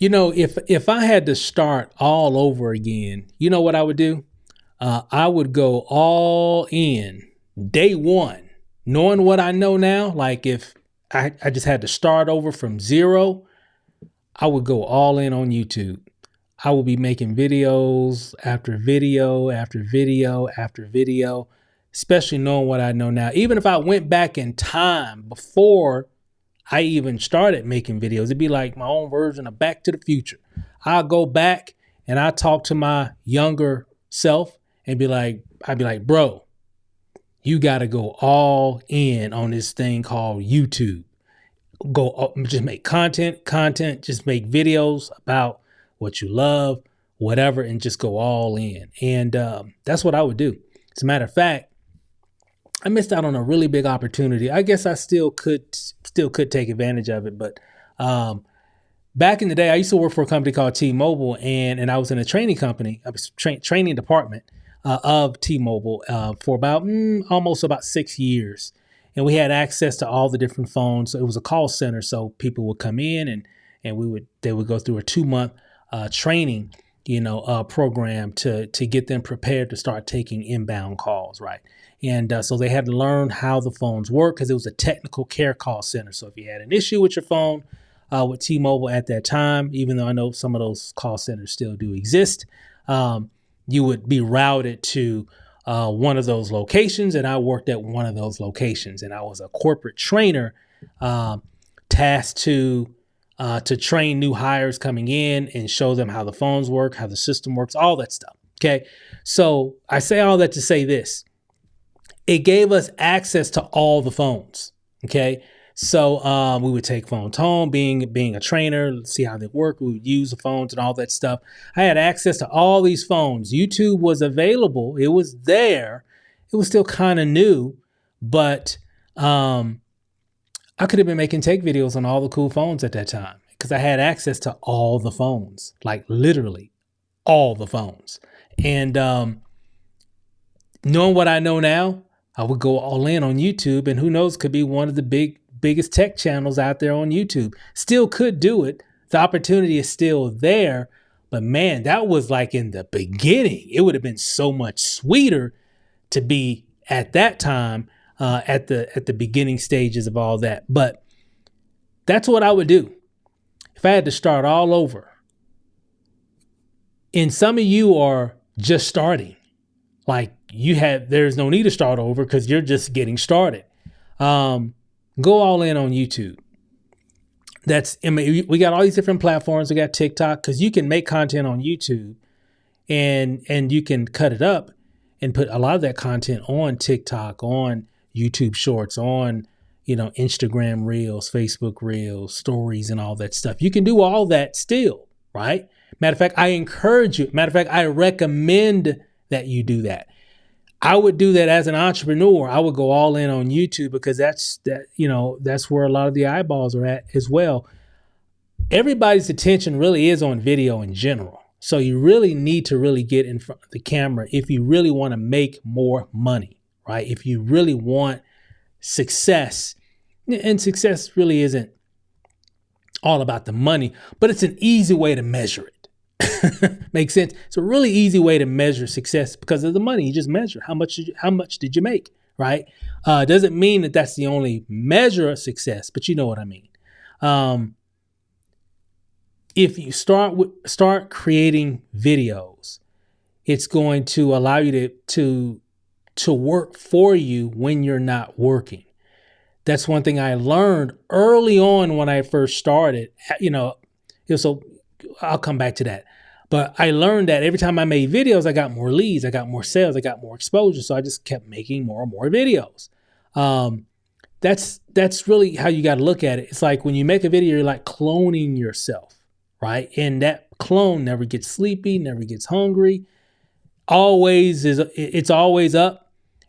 If I had to start all over again, you know what I would do? I would go all in day one, knowing what I know now. Like if I just had to start over from zero, I would go all in on YouTube. I would be making videos after video after video after video, especially knowing what I know now. Even if I went back in time before I even started making videos, it'd be like my own version of Back to the Future. I'll go back and I talk to my younger self and I'd be like, bro, you got to go all in on this thing called YouTube. Just make content, just make videos about what you love, whatever, and just go all in. And that's what I would do. As a matter of fact, I missed out on a really big opportunity. I guess I still could take advantage of it. But back in the day, I used to work for a company called T-Mobile, and I was in a training company. I was training department of T-Mobile for almost about 6 years. And we had access to all the different phones. It was a call center, so people would come in and they would go through a 2-month training, program to get them prepared to start taking inbound calls, right? And so they had to learn how the phones work because it was a technical care call center. So if you had an issue with your phone with T-Mobile at that time, even though I know some of those call centers still do exist, you would be routed to one of those locations, and I worked at one of those locations, and I was a corporate trainer tasked to train new hires coming in and show them how the phones work, how the system works, all that stuff. Okay, so I say all that to say this: it gave us access to all the phones. Okay, so we would take phones home, being a trainer, see how they work. We would use the phones and all that stuff. I had access to all these phones. YouTube was available. It was there. It was still kind of new, but I could have been making take videos on all the cool phones at that time because I had access to all the phones, like literally all the phones. And knowing what I know now, I would go all in on YouTube, and who knows, could be one of the biggest tech channels out there on YouTube. Still could do it. The opportunity is still there, but man, that was like in the beginning. It would have been so much sweeter to be at that time, at the beginning stages of all that. But that's what I would do if I had to start all over. And some of you are just starting. Like there's no need to start over because you're just getting started. Go all in on YouTube. We got all these different platforms. We got TikTok, because you can make content on YouTube and you can cut it up and put a lot of that content on TikTok, on YouTube Shorts, on Instagram Reels, Facebook Reels, Stories, and all that stuff. You can do all that still, right? Matter of fact, I encourage you. Matter of fact, I recommend that you do that. I would do that as an entrepreneur. I would go all in on YouTube because that's where a lot of the eyeballs are at as well. Everybody's attention really is on video in general. So you really need to really get in front of the camera if you really want to make more money, right? If you really want success, and success really isn't all about the money, but it's an easy way to measure it. Makes sense? It's a really easy way to measure success because of the money. You just measure how much did you make, right? Doesn't mean that that's the only measure of success, but you know what I mean. If you start creating videos, it's going to allow you to work for you when you're not working. That's one thing I learned early on when I first started. So I'll come back to that. But I learned that every time I made videos, I got more leads, I got more sales, I got more exposure. So I just kept making more and more videos. That's really how you got to look at it. It's like when you make a video, you're like cloning yourself, right? And that clone never gets sleepy, never gets hungry. It's always up.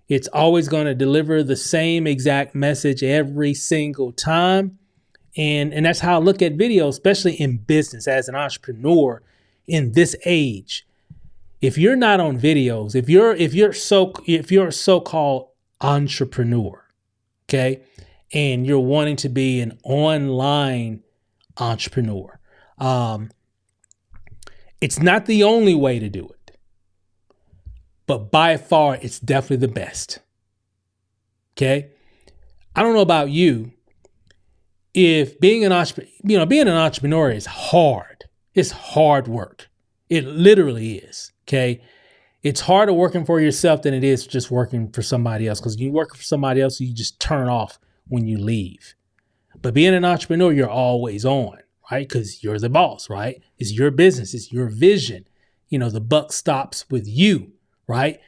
It's always going to deliver the same exact message every single time. And that's how I look at videos, especially in business as an entrepreneur in this age. If you're not on videos, if you're a so-called entrepreneur, okay, and you're wanting to be an online entrepreneur, It's not the only way to do it, but by far, it's definitely the best. Okay. I don't know about you. If being an entrepreneur, being an entrepreneur is hard. It's hard work. It literally is. Okay. It's harder working for yourself than it is just working for somebody else. Because you work for somebody else, you just turn off when you leave. But being an entrepreneur, you're always on, right? Because you're the boss, right? It's your business. It's your vision. The buck stops with you, right?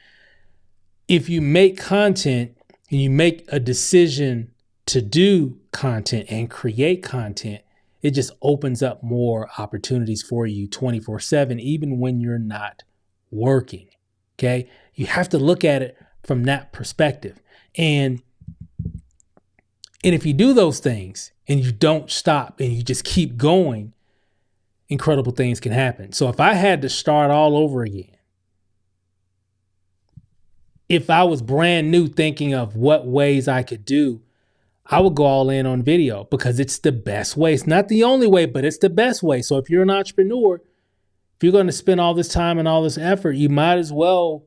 If you make content and you make a decision to do content and create content, it just opens up more opportunities for you 24/7, even when you're not working. Okay. You have to look at it from that perspective. And if you do those things and you don't stop and you just keep going, incredible things can happen. So if I had to start all over again, if I was brand new thinking of what ways I could do, I would go all in on video because it's the best way. It's not the only way, but it's the best way. So if you're an entrepreneur, if you're going to spend all this time and all this effort, you might as well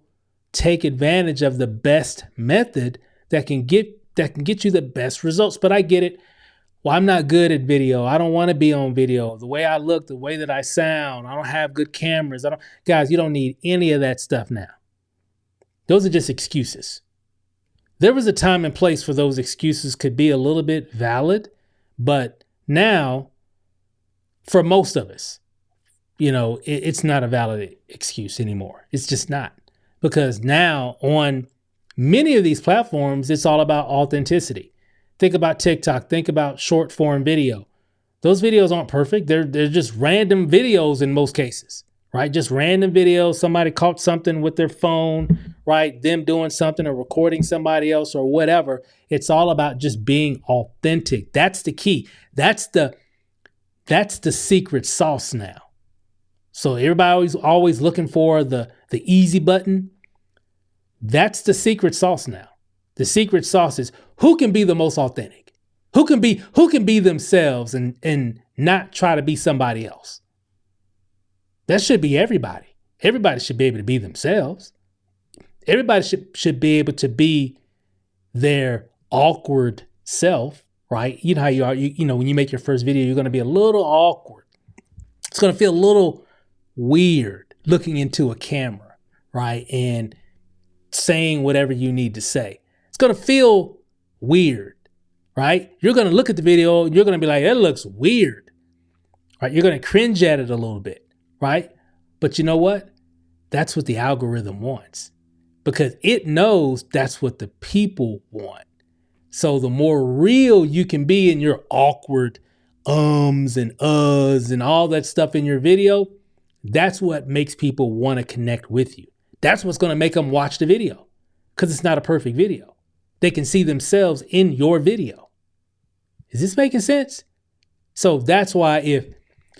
take advantage of the best method that can get you the best results. But I get it. Well, I'm not good at video. I don't want to be on video. The way I look, the way that I sound, I don't have good cameras. Guys, you don't need any of that stuff now. Those are just excuses. There was a time and place for those excuses could be a little bit valid, but now for most of us, it's not a valid excuse anymore. It's just not, because now on many of these platforms, it's all about authenticity. Think about TikTok. Think about short form video. Those videos aren't perfect. They're just random videos in most cases, right? Just random videos. Somebody caught something with their phone, right? Them doing something or recording somebody else or whatever. It's all about just being authentic. That's the key. That's the secret sauce now. So everybody always looking for the easy button. That's the secret sauce now. The secret sauce is who can be the most authentic, who can be themselves and not try to be somebody else. That should be everybody. Everybody should be able to be themselves. Everybody should be able to be their awkward self, right? You know how you are. When you make your first video, you're going to be a little awkward. It's going to feel a little weird looking into a camera, right? And saying whatever you need to say. It's going to feel weird, right? You're going to look at the video. You're going to be like, that looks weird, right? You're going to cringe at it a little bit, right? But you know what? That's what the algorithm wants, because it knows that's what the people want. So the more real you can be in your awkward ums and uhs and all that stuff in your video, that's what makes people want to connect with you. That's what's going to make them watch the video, because it's not a perfect video. They can see themselves in your video. Is this making sense? So that's why if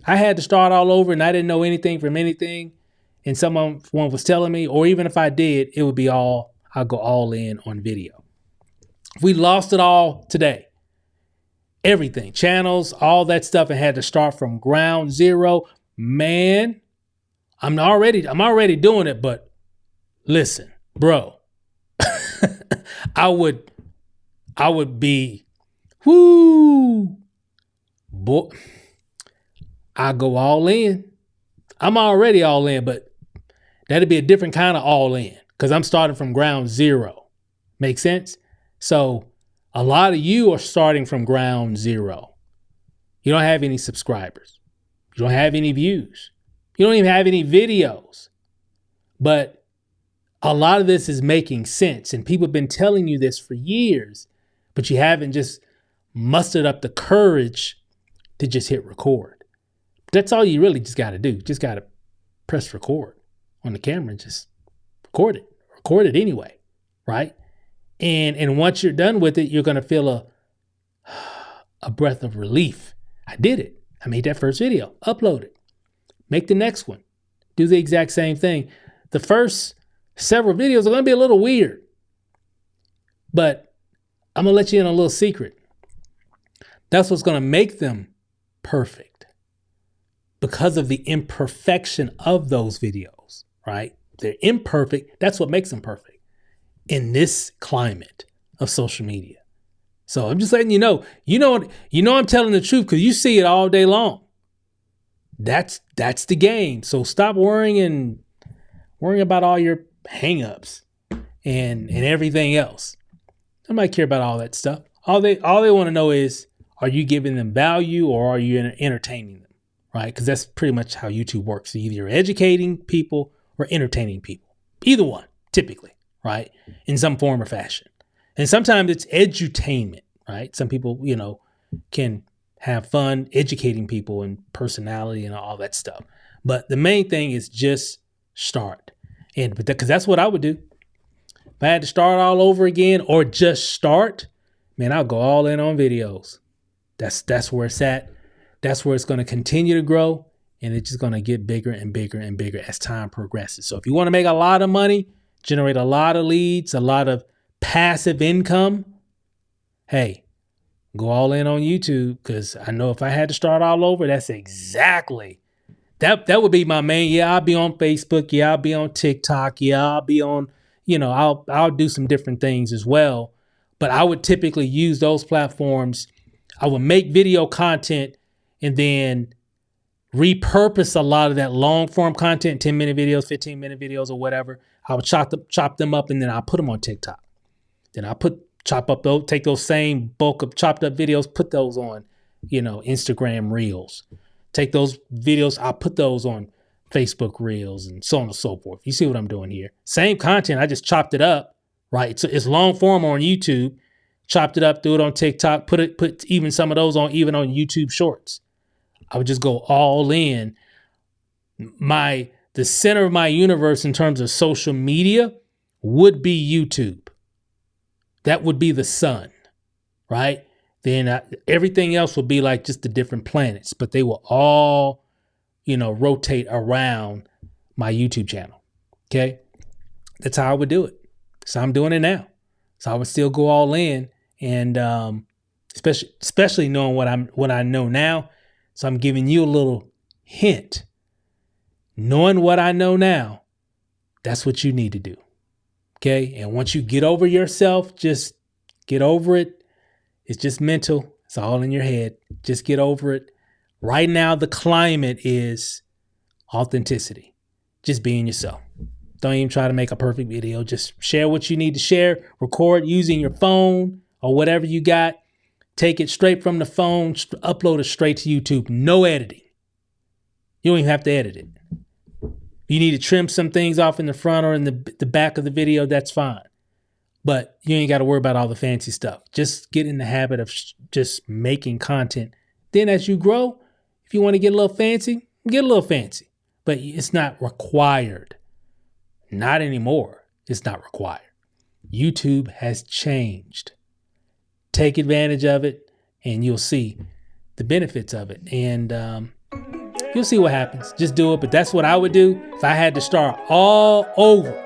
I had to start all over and I didn't know anything from anything and someone was telling me, or even if I did, it would be I'll go all in on video. If we lost it all today, everything, channels, all that stuff, and had to start from ground zero, man, I'm already doing it, but listen, bro, I would be, boy, I go all in. I'm already all in, but that'd be a different kind of all in, because I'm starting from ground zero. Make sense? So a lot of you are starting from ground zero. You don't have any subscribers. You don't have any views. You don't even have any videos. But a lot of this is making sense, and people have been telling you this for years, but you haven't just mustered up the courage to just hit record. That's all you really just got to do. Just got to press record on the camera and just record it anyway, right? And once you're done with it, you're going to feel a breath of relief. I did it. I made that first video, upload it, make the next one, do the exact same thing. The first several videos are going to be a little weird, but I'm going to let you in a little secret. That's what's going to make them perfect. because of the imperfection of those videos, right? They're imperfect. That's what makes them perfect in this climate of social media. So I'm just letting you know, I'm telling the truth because you see it all day long. That's the game. So stop worrying about all your hangups and everything else. Nobody care about all that stuff. All they want to know is, are you giving them value or are you entertaining them, right? Because that's pretty much how YouTube works. So either you're educating people or entertaining people. Either one, typically, right? In some form or fashion. And sometimes it's edutainment, right? Some people, can have fun educating people and personality and all that stuff. But the main thing is just start. And because that's what I would do. If I had to start all over again or just start, man, I'll go all in on videos. That's where it's at. That's where it's going to continue to grow. And it's just going to get bigger and bigger and bigger as time progresses. So if you want to make a lot of money, generate a lot of leads, a lot of passive income, hey, go all in on YouTube, because I know if I had to start all over, that's exactly that would be my main. Yeah, I'll be on Facebook. Yeah, I'll be on TikTok. Yeah, I'll be on, I'll do some different things as well. But I would typically use those platforms. I would make video content and then repurpose a lot of that long form content, 10-minute videos, 15-minute videos or whatever. I would chop them up and then I'll put them on TikTok. Then I'll take those same bulk of chopped up videos, put those on, Instagram Reels. Take those videos, I'll put those on Facebook Reels and so on and so forth. You see what I'm doing here? Same content, I just chopped it up, right? So it's long form on YouTube, chopped it up, threw it on TikTok, put even some of those on YouTube Shorts. I would just go all in. The center of my universe in terms of social media would be YouTube. That would be the sun, right? Then everything else would be like just the different planets, but they will all, rotate around my YouTube channel. Okay. That's how I would do it. So I'm doing it now. So I would still go all in, and especially knowing what I know now. So I'm giving you a little hint. Knowing what I know now, that's what you need to do. Okay. And once you get over yourself, just get over it. It's just mental. It's all in your head. Just get over it. Right now, the climate is authenticity. Just being yourself. Don't even try to make a perfect video. Just share what you need to share. Record using your phone or whatever you got. Take it straight from the phone. Upload it straight to YouTube. No editing. You don't even have to edit it. You need to trim some things off in the front or in the back of the video. That's fine. But you ain't got to worry about all the fancy stuff. Just get in the habit of just making content. Then as you grow, if you want to get a little fancy, get a little fancy. But it's not required. Not anymore. It's not required. YouTube has changed. Take advantage of it and you'll see the benefits of it. And you'll see what happens. Just do it. But that's what I would do if I had to start all over.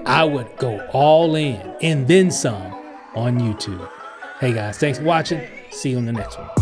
I would go all in and then some on YouTube. Hey guys, thanks for watching. See you in the next one.